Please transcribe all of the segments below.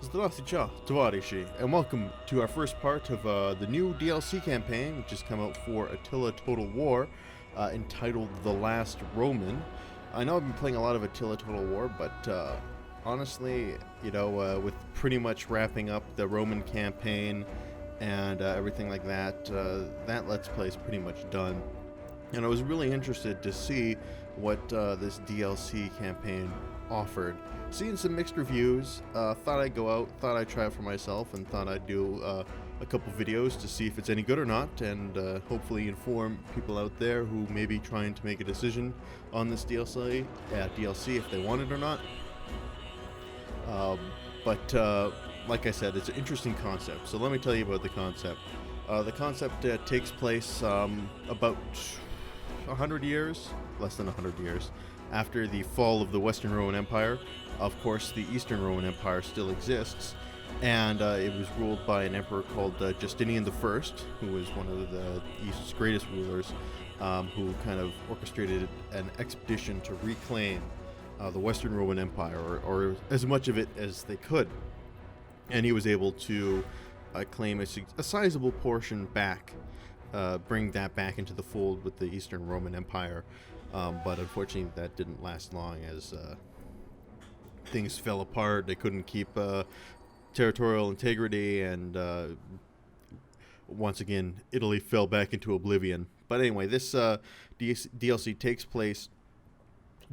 Здравствуйте, товарищи, and welcome to our first part of the new DLC campaign, which has come out for Attila Total War, entitled The Last Roman. I know I've been playing a lot of Attila Total War, but honestly, with pretty much wrapping up the Roman campaign and everything like that, that Let's Play is pretty much done. And I was really interested to see what this DLC campaign offered. Seeing some mixed reviews, thought I'd go out, thought I'd try it for myself, and thought I'd do a couple videos to see if it's any good or not, and hopefully inform people out there who may be trying to make a decision on this DLC if they want it or not. But like I said, it's an interesting concept, so let me tell you about the concept. The concept takes place about 100 years, less than 100 years, after the fall of the Western Roman Empire. Of course, the Eastern Roman Empire still exists, and it was ruled by an emperor called Justinian I, who was one of the East's greatest rulers, who kind of orchestrated an expedition to reclaim the Western Roman Empire, or as much of it as they could. And he was able to claim a sizable portion back, bring that back into the fold with the Eastern Roman Empire. But unfortunately, that didn't last long, as things fell apart. They couldn't keep territorial integrity, and once again, Italy fell back into oblivion. But anyway, this DLC takes place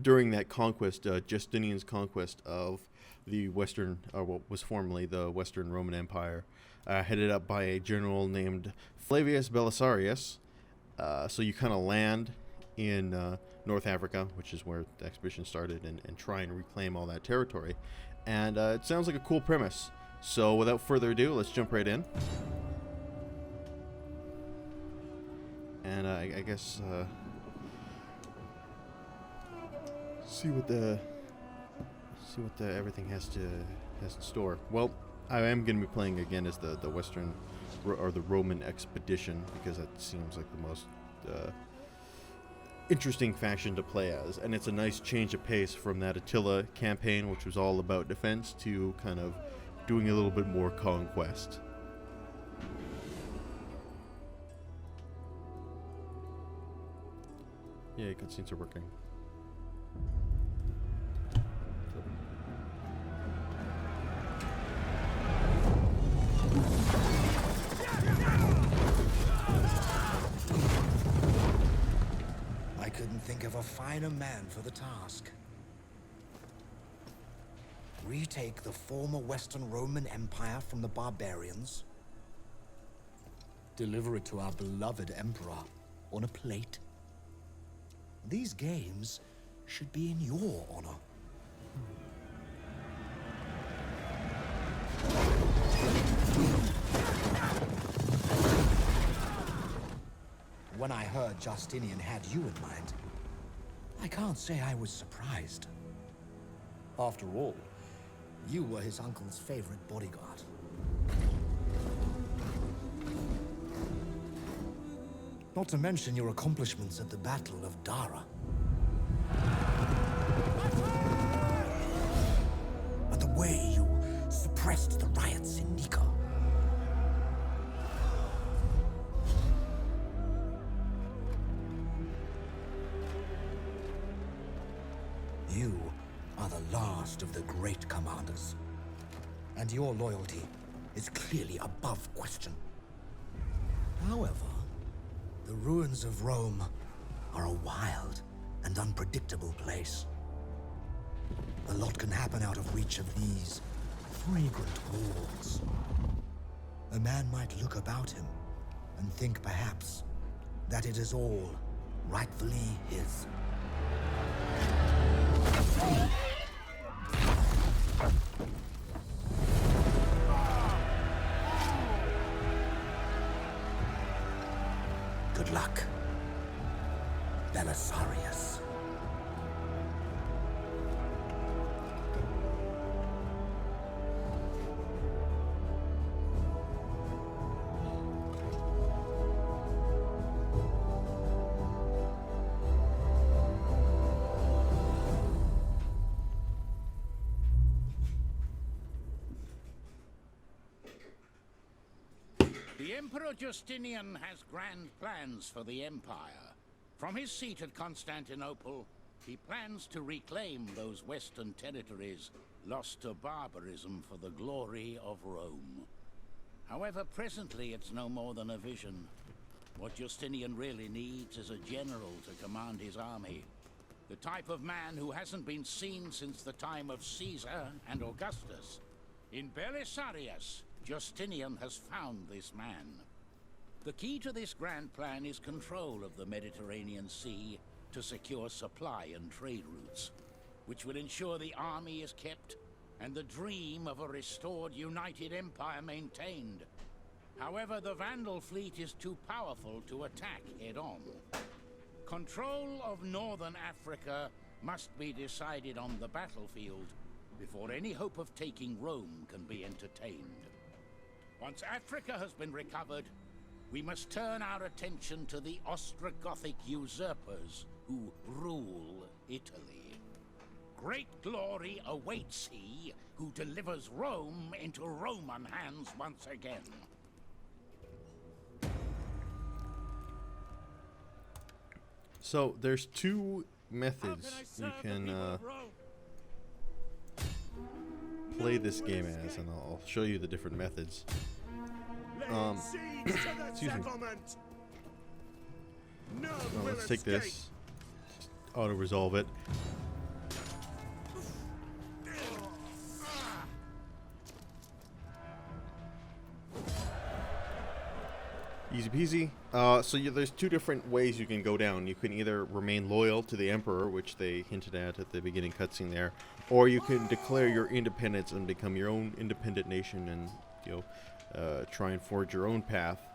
during that conquest, Justinian's conquest of the Western, or what was formerly the Western Roman Empire, headed up by a general named Flavius Belisarius. So you kind of land in North Africa, which is where the expedition started, and try and reclaim all that territory. And it sounds like a cool premise. So without further ado, let's jump right in. And I guess see what everything has to store. Well, I am going to be playing again as the Western or the Roman expedition, because that seems like the most interesting faction to play as, and it's a nice change of pace from that Attila campaign, which was all about defense, to kind of doing a little bit more conquest. Yeah, cutscenes are working. I couldn't think of a finer man for the task. Retake the former Western Roman Empire from the barbarians. Deliver it to our beloved emperor on a plate. These games should be in your honor. When I heard Justinian had you in mind, I can't say I was surprised. After all, you were his uncle's favorite bodyguard. Not to mention your accomplishments at the Battle of Dara. And the way you suppressed the riots in Nika. You are the last of the great commanders, and your loyalty is clearly above question. However, the ruins of Rome are a wild and unpredictable place. A lot can happen out of reach of these fragrant walls. A man might look about him and think perhaps that it is all rightfully his. Good luck, Belisarius. The Emperor Justinian has grand plans for the Empire. From his seat at Constantinople, he plans to reclaim those western territories lost to barbarism for the glory of Rome. However, presently it's no more than a vision. What Justinian really needs is a general to command his army. The type of man who hasn't been seen since the time of Caesar and Augustus. In Belisarius, Justinian has found this man. The key to this grand plan is control of the Mediterranean Sea to secure supply and trade routes, which will ensure the army is kept and the dream of a restored united empire maintained. However, the Vandal fleet is too powerful to attack head-on. Control of northern Africa must be decided on the battlefield before any hope of taking Rome can be entertained. Once Africa has been recovered, we must turn our attention to the Ostrogothic usurpers who rule Italy. Great glory awaits he who delivers Rome into Roman hands once again. So there's two methods you can play this game as, and I'll show you the different methods. Excuse me. Well, let's take this. Just auto-resolve it. Easy peasy. So there's two different ways you can go down. You can either remain loyal to the Emperor, which they hinted at the beginning cutscene there, or you can declare your independence and become your own independent nation and, try and forge your own path.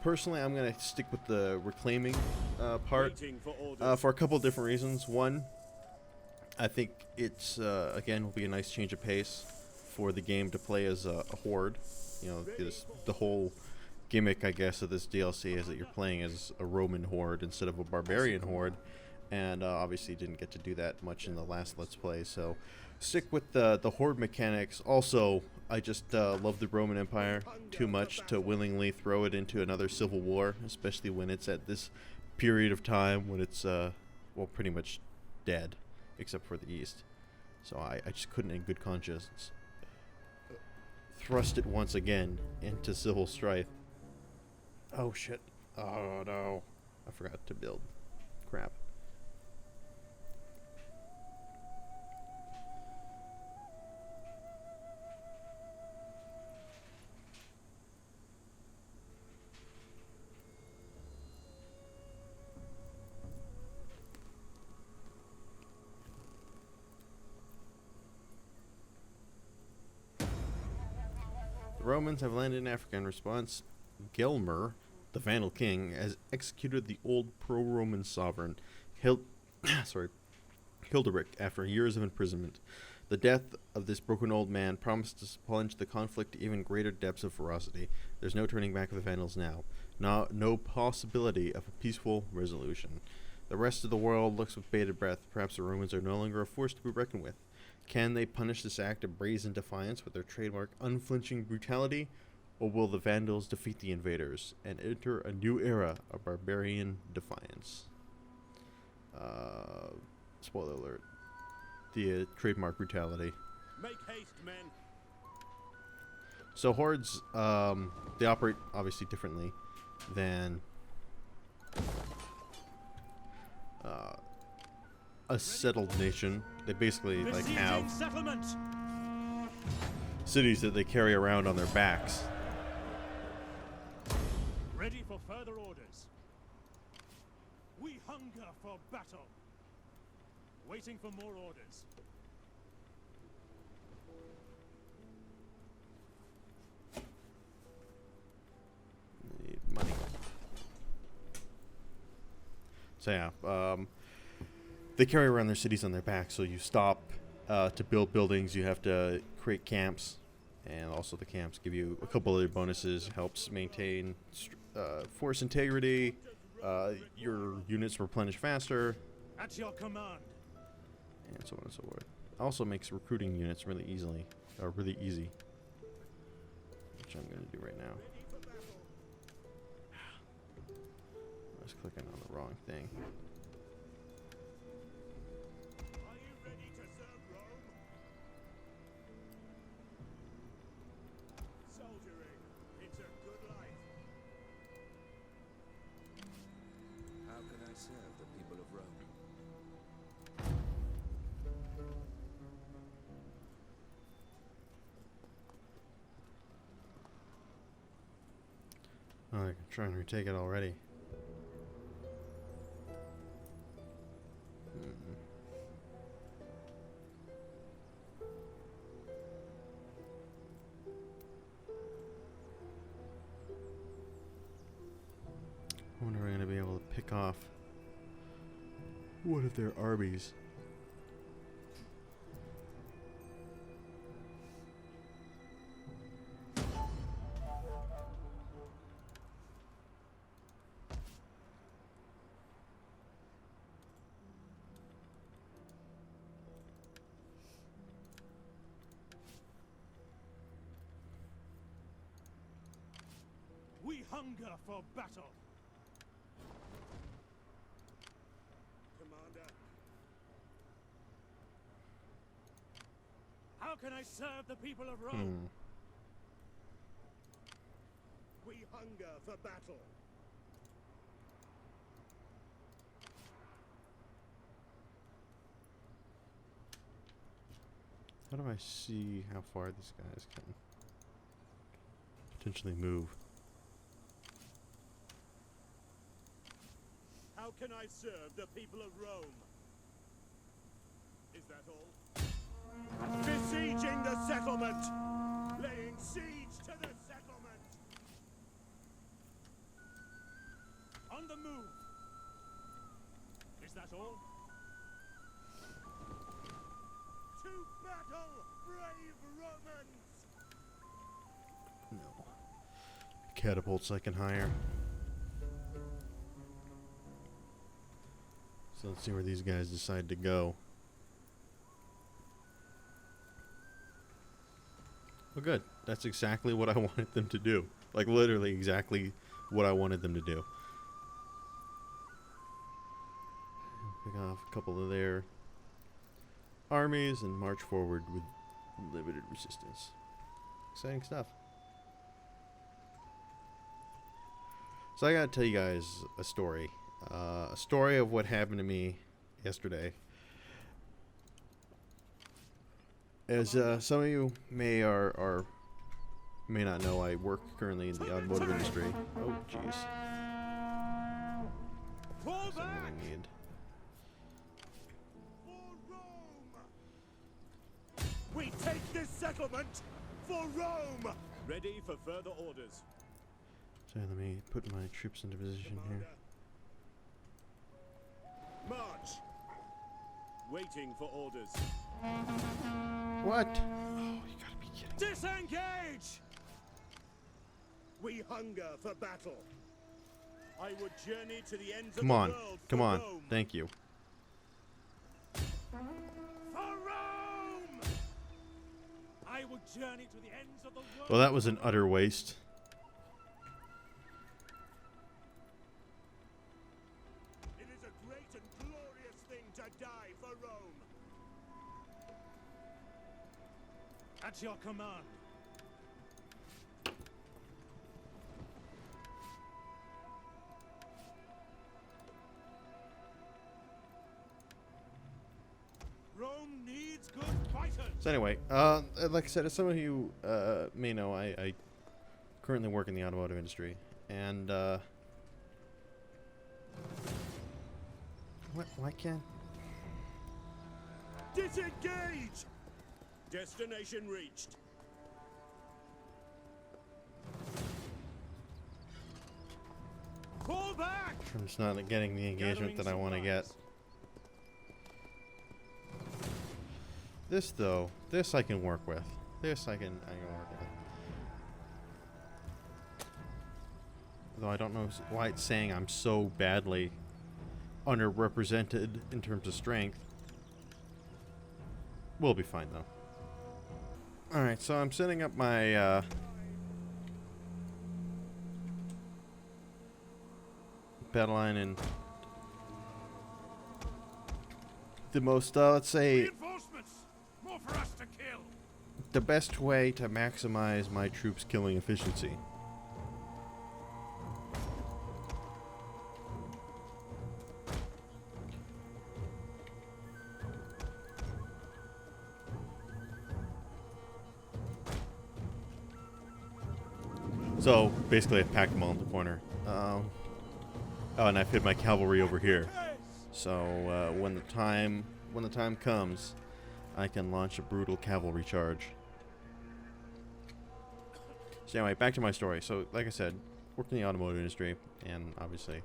Personally, I'm going to stick with the reclaiming part for a couple different reasons. One, I think it's, again, will be a nice change of pace for the game to play as a horde. The whole gimmick, I guess, of this DLC is that you're playing as a Roman horde instead of a barbarian horde, and obviously didn't get to do that much in the last Let's Play, so stick with the horde mechanics. Also, I just love the Roman Empire too much to willingly throw it into another civil war, especially when it's at this period of time when it's, pretty much dead, except for the East. So I just couldn't in good conscience thrust it once again into civil strife. Oh shit. Oh no. I forgot to build. Crap. The Romans have landed in Africa. In response, Gelmer, the Vandal king, has executed the old pro-Roman sovereign, Hilderic, after years of imprisonment. The death of this broken old man promised to plunge the conflict to even greater depths of ferocity. There's no turning back for the Vandals now. No possibility of a peaceful resolution. The rest of the world looks with bated breath. Perhaps the Romans are no longer a force to be reckoned with. Can they punish this act of brazen defiance with their trademark unflinching brutality? Or will the Vandals defeat the invaders and enter a new era of barbarian defiance? Spoiler alert. The trademark brutality. Make haste, men. So hordes, they operate obviously differently than a settled nation. They basically have cities that they carry around on their backs. Ready for further orders. We hunger for battle. Waiting for more orders. Need money. So yeah, they carry around their cities on their backs. So you stop to build buildings. You have to create camps, and also the camps give you a couple other bonuses. Helps maintain force integrity. Your units replenish faster. At your command. And so on and so forth. Also makes recruiting units really easy, which I'm going to do right now. I was clicking on the wrong thing. Are you ready to serve Rome? Soldiering, it's a good life. How can I serve the people of Rome? Oh, they're trying to retake it already. I wonder if we're going to be able to pick off one of their armies. We hunger for battle. Commander. How can I serve the people of Rome? We hunger for battle. How do I see how far these guys can potentially move? How can I serve the people of Rome? Is that all? Besieging the settlement! Laying siege to the settlement! On the move! Is that all? To battle, brave Romans! No. Catapults I can hire. So let's see where these guys decide to go. Well, good. That's exactly what I wanted them to do. Like, literally exactly what I wanted them to do. Pick off a couple of their armies and march forward with limited resistance. Exciting stuff. So I gotta tell you guys a story. A story of what happened to me yesterday. As some of you may or may not know, I work currently in the automotive industry. Oh, jeez. Something I need. We take this settlement for Rome! Ready for further orders. So let me put my troops into position here. March! Waiting for orders. What? Oh, you gotta be kidding. Disengage! We hunger for battle. I would journey to the ends Come of on. the world Come for on. Rome. Thank you. For Rome! I would journey to the ends of the world. Well, that was an utter waste. It is a great and glorious thing to die for Rome. At your command. Rome needs good fighters. So anyway, like I said, as some of you may know, I currently work in the automotive industry, and why can't? Disengage! Destination reached. Fall back! I'm just not getting the engagement that I want to get. This though, this I can work with. This I can work with. Though I don't know why it's saying I'm so badly underrepresented in terms of strength. We'll be fine though. Alright, so I'm setting up my battle line in the most, let's say, Reinforcements! More for us to kill! the best way to maximize my troops' killing efficiency. So basically, I packed them all in the corner. Oh, and I've hid my cavalry over here. So when the time comes, I can launch a brutal cavalry charge. So anyway, back to my story. So like I said, work in the automotive industry, and obviously,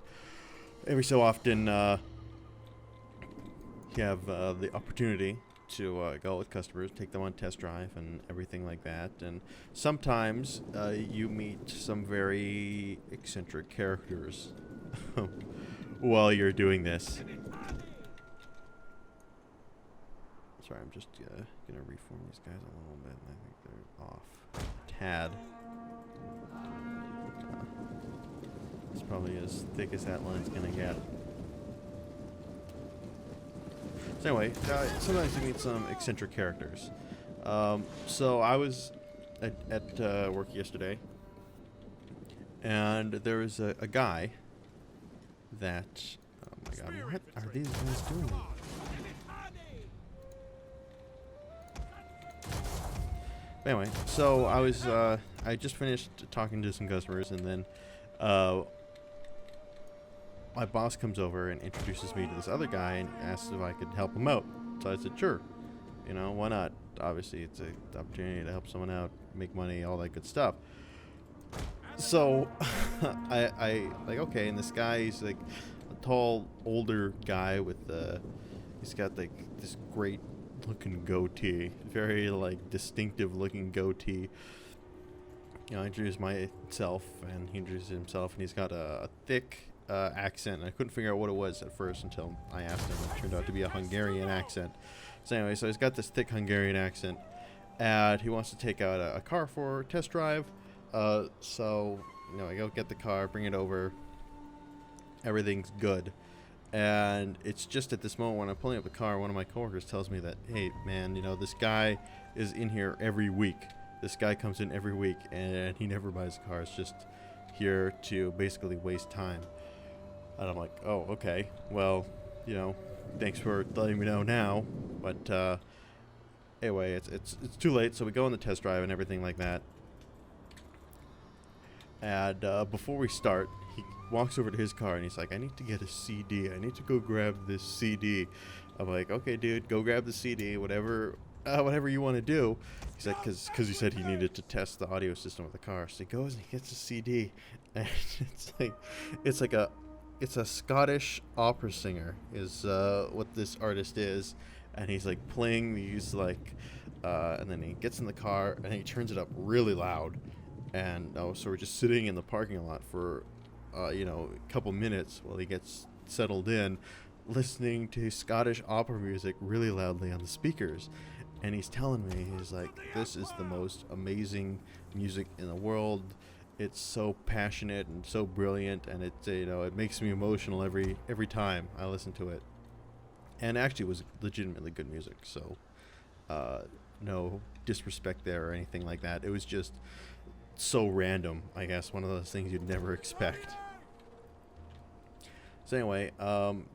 every so often you have the opportunity to go with customers, take them on test drive and everything like that. And sometimes you meet some very eccentric characters while you're doing this. Sorry, I'm just gonna reform these guys a little bit, and I think they're off a tad. It's probably as thick as that line's gonna get. So anyway, sometimes you meet some eccentric characters. So I was at work yesterday, and there was a guy that, oh my god, what are these guys doing? Anyway, so I was, I just finished talking to some customers, and then my boss comes over and introduces me to this other guy and asks if I could help him out. So I said, sure. You know, why not? Obviously, it's an opportunity to help someone out, make money, all that good stuff. So I like, okay, and this guy, he's like a tall, older guy with, he's got like this great looking goatee, very like distinctive looking goatee. You know, I introduced myself, and he introduced himself, and he's got a thick accent, and I couldn't figure out what it was at first until I asked him. It turned out to be a Hungarian accent. So anyway, so he's got this thick Hungarian accent, and he wants to take out a car for test drive. So, you know, I go get the car, bring it over, everything's good. And it's just at this moment when I'm pulling up the car, one of my coworkers tells me that, hey, man, you know, this guy is in here every week. This guy comes in every week, and he never buys a car. It's just here to basically waste time. And I'm like, oh, okay. Well, you know, thanks for letting me know now. But anyway, it's too late, so we go on the test drive and everything like that. And before we start, he walks over to his car and he's like, I need to get a CD. I need to go grab this CD. I'm like, okay, dude, go grab the CD, whatever you want to do. He's like, because he said he needed to test the audio system of the car. So he goes and he gets a CD, and it's a Scottish opera singer is what this artist is, and he's like playing these like, and then he gets in the car and he turns it up really loud, and so we're just sitting in the parking lot for you know, a couple minutes while he gets settled in, listening to Scottish opera music really loudly on the speakers. And he's telling me, he's like, this is the most amazing music in the world. It's so passionate and so brilliant, and it, you know, it makes me emotional every time I listen to it. And actually, it was legitimately good music, so no disrespect there or anything like that. It was just so random, I guess, one of those things you'd never expect. So anyway,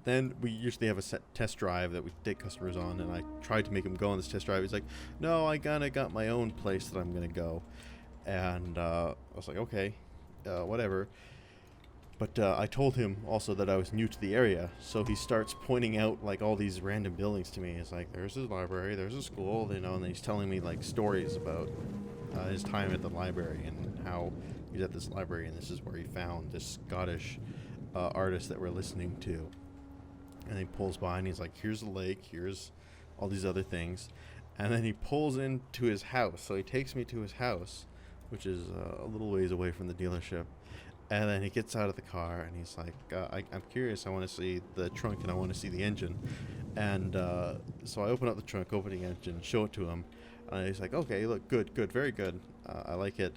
then we usually have a set test drive that we take customers on, and I tried to make him go on this test drive. He's like, no, I kind of got my own place that I'm going to go. And I was like, okay, whatever. But I told him also that I was new to the area, so he starts pointing out like all these random buildings to me. It's like, there's his library, there's a school, you know, and he's telling me like stories about his time at the library and how he's at this library and this is where he found this Scottish artist that we're listening to. And he pulls by and he's like, here's the lake, here's all these other things. And then he pulls into his house. So he takes me to his house, which is a little ways away from the dealership. And then he gets out of the car and he's like, I'm curious, I want to see the trunk and I want to see the engine. And so I open up the trunk, open the engine, show it to him. And he's like, okay, look, good, very good. I like it.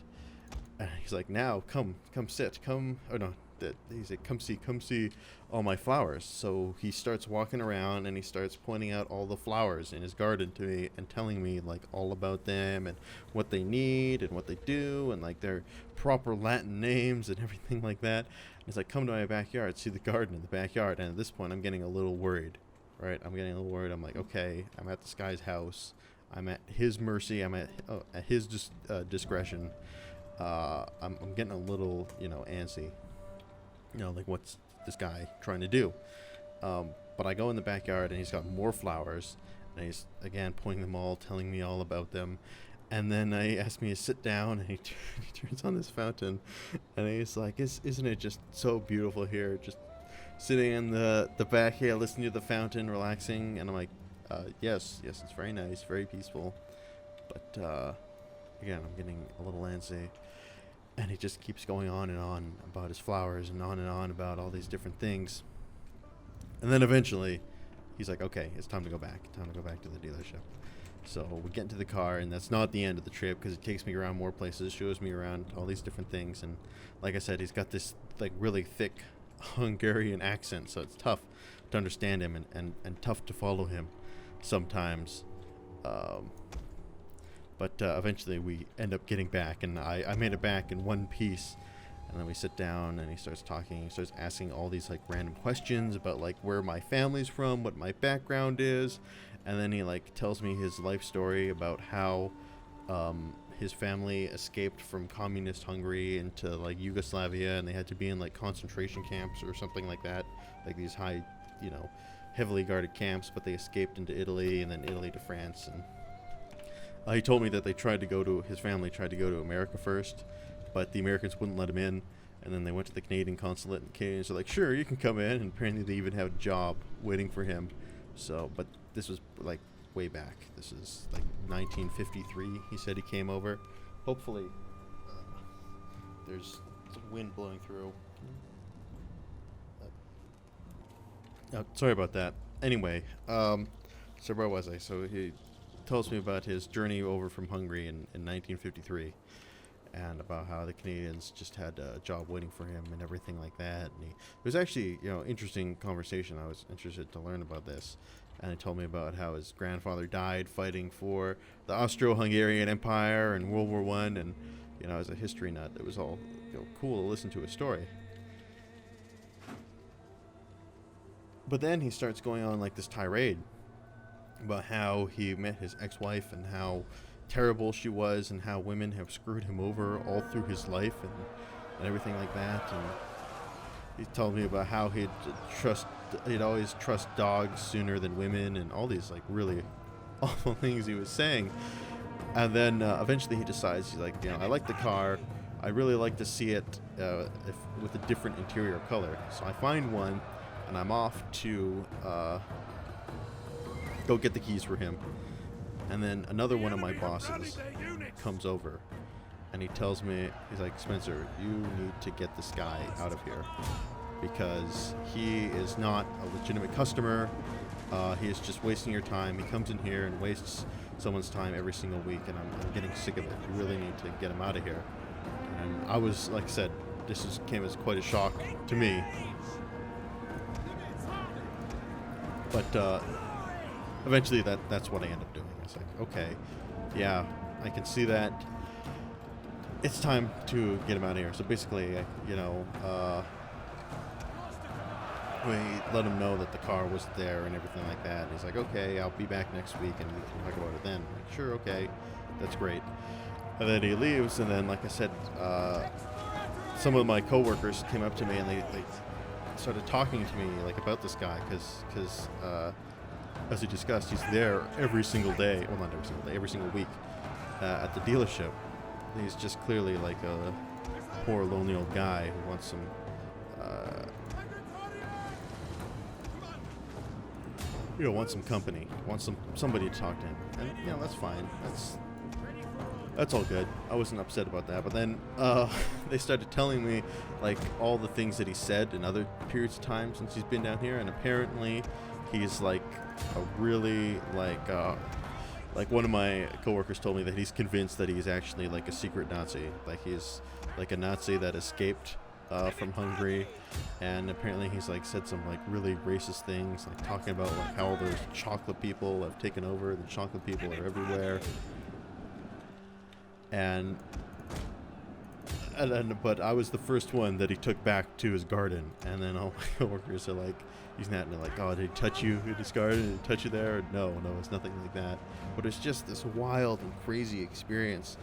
And he's like, now, come sit, come. Oh no, that he's like, come see all my flowers. So he starts walking around and he starts pointing out all the flowers in his garden to me and telling me like all about them and what they need and what they do and like their proper Latin names and everything like that. And he's like, come to my backyard, see the garden in the backyard. And at this point I'm getting a little worried, right? I'm getting a little worried. I'm like, okay, I'm at this guy's house. I'm at his mercy. I'm at his discretion. I'm getting a little, antsy. Like what's this guy trying to do? But I go in the backyard and he's got more flowers, and he's again pointing them all, telling me all about them. And then he asks me to sit down, and he turns on this fountain, and he's like, "Isn't it just so beautiful here? Just sitting in the back here, listening to the fountain, relaxing." And I'm like, "Yes, it's very nice, very peaceful." But again, I'm getting a little antsy. And he just keeps going on and on about his flowers and on about all these different things. And then eventually, he's like, okay, it's time to go back. Time to go back to the dealership. So we get into the car, and that's not the end of the trip because it takes me around more places, shows me around all these different things. And like I said, he's got this like really thick Hungarian accent, so it's tough to understand him and tough to follow him sometimes. But eventually we end up getting back, and I made it back in one piece. And then we sit down, and he starts talking. He starts asking all these like random questions about like where my family's from, what my background is, and then he like tells me his life story about how his family escaped from communist Hungary into like Yugoslavia, and they had to be in like concentration camps or something like that, like these high, heavily guarded camps. But they escaped into Italy, and then Italy to France. And he told me that his family tried to go to America first, but the Americans wouldn't let him in. And then they went to the Canadian consulate, and the Canadians were like, sure, you can come in. And apparently they even have a job waiting for him. So, but this was like way back. This is like 1953. He said he came over. Hopefully, there's some wind blowing through. Oh, sorry about that. Anyway, so where was I? So he tells me about his journey over from Hungary in 1953, and about how the Canadians just had a job waiting for him and everything like that. And it was actually, interesting conversation. I was interested to learn about this, and he told me about how his grandfather died fighting for the Austro-Hungarian Empire in World War I, and as a history nut, it was all cool to listen to his story. But then he starts going on like this tirade about how he met his ex-wife and how terrible she was and how women have screwed him over all through his life and everything like that. And he told me about how he'd always trust dogs sooner than women and all these like really awful things he was saying. And then eventually he decides, he's like, I like the car. I'd really like to see it with a different interior color. So I find one, and I'm off to go get the keys for him. And then another one of my bosses comes over, and he tells me, he's like, Spencer, you need to get this guy out of here because he is not a legitimate customer. He is just wasting your time. He comes in here and wastes someone's time every single week, and I'm getting sick of it. You really need to get him out of here. And I was, like I said, came as quite a shock to me. But eventually that's what I end up doing. It's like, okay, yeah, I can see that. It's time to get him out of here. So basically, we let him know that the car was there and everything like that. And he's like, okay, I'll be back next week and we can talk about it then. I'm like, sure, okay, that's great. And then he leaves, and then, like I said, some of my coworkers came up to me and they started talking to me like about this guy because as we discussed, he's there every single day. Well, not every single day, every single week at the dealership. He's just clearly like a poor, lonely old guy who wants some wants some company, wants somebody to talk to him. And that's fine. That's all good. I wasn't upset about that. But then they started telling me like all the things that he said in other periods of time since he's been down here, and apparently he's like a really like one of my coworkers told me that he's convinced that he's actually like a secret Nazi, like he's like a Nazi that escaped from Hungary, and apparently he's like said some like really racist things, like talking about like how those chocolate people have taken over, the chocolate people are everywhere, but I was the first one that he took back to his garden, and then all my coworkers are like, he's not like, oh, did he touch you in his garden? Did he touch you there? No, it's nothing like that. But it's just this wild and crazy experience.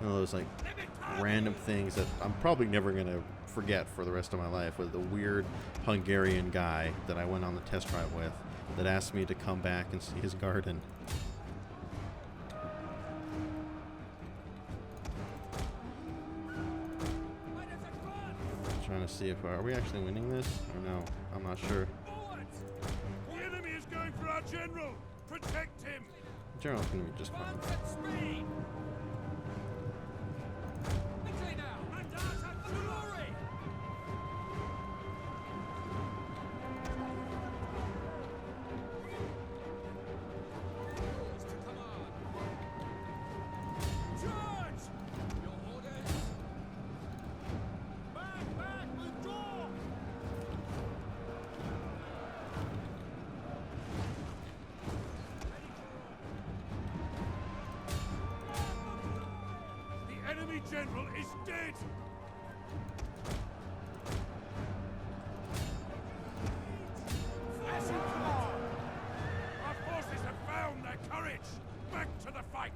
You know, those like random things that I'm probably never gonna forget for the rest of my life. With the weird Hungarian guy that I went on the test drive with, that asked me to come back and see his garden. Trying to see if are we actually winning this or no? I'm not sure. The enemy is going for our general. Protect him. General's gonna be just fine. General is dead! As you command! Our forces have found their courage! Back to the fight!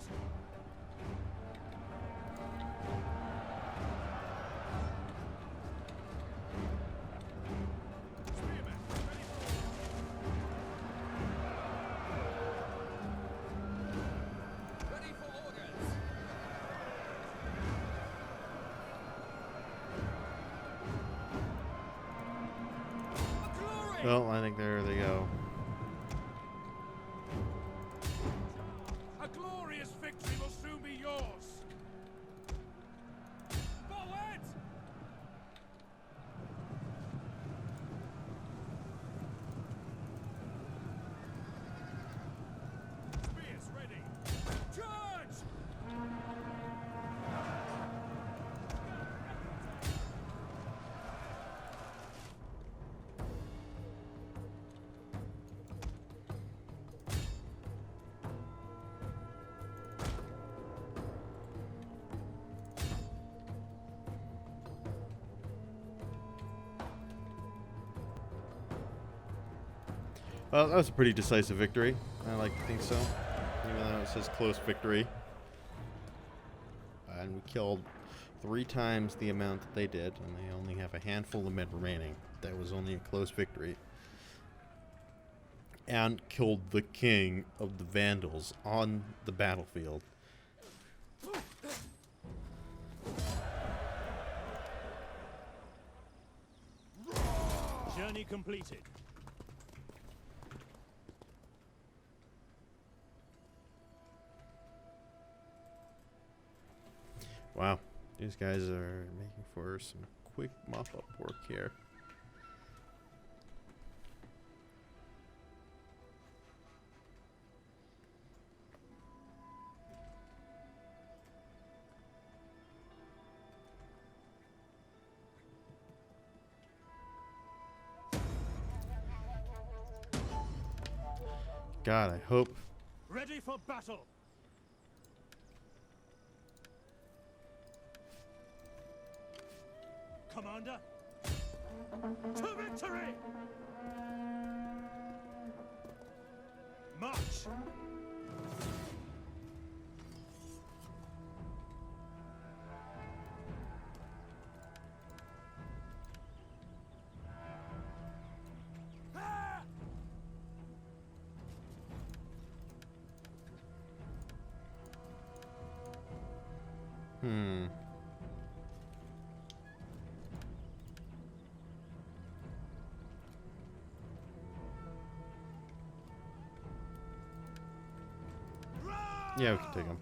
Well, I think there they go. A glorious victory will soon be yours! Forward! Spears ready! Charge! Well, that was a pretty decisive victory. I like to think so. Even though it says close victory. And we killed 3 times the amount that they did, and they only have a handful of men remaining. That was only a close victory. And killed the king of the Vandals on the battlefield. Journey completed. Wow, these guys are making for some quick mop-up work here. God, I hope. Ready for battle. Commander, to victory! March! Ah! Yeah, we can take them.